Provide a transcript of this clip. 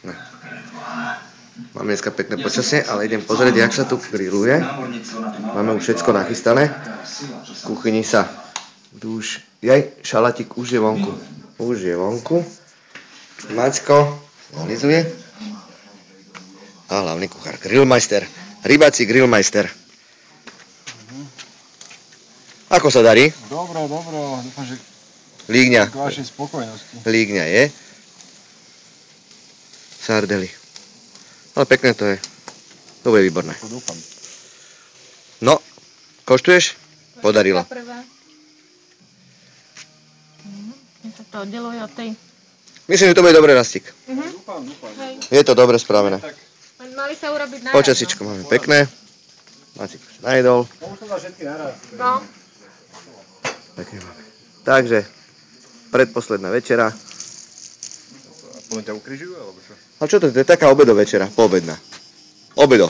No. Máme dneska pekné počasie, ale idem pozrieť, jak sa tu grilluje. Máme už všetko nachystané. V kuchyni sa už... šalatík už je vonku. Už je vonku. Maťko realizuje. A hlavný kuchár, grillmeister. Rybáci grillmeister. Ako sa darí? Dobro, dúfam, že Lígňa. k vašej spokojnosti. Lígňa je. Sardely. Ale pekné to je. To bude výborné. To dúfam. No, koštuješ? Podarilo. Mne sa to oddeluje od tej... Myslím, že to bude dobré, Rastík. Dúfam. Je to dobre spravené. Len mali sa urobiť naraz. Počasíčko máme pekné. Macík už najedol. Už to dá všetky naraz. No. Pekne máme. Takže, predposledná večera. Poďme ťa ukrižujú, alebo čo? Ale čo to je? To je taká obedovečera, poobedná. Obedo.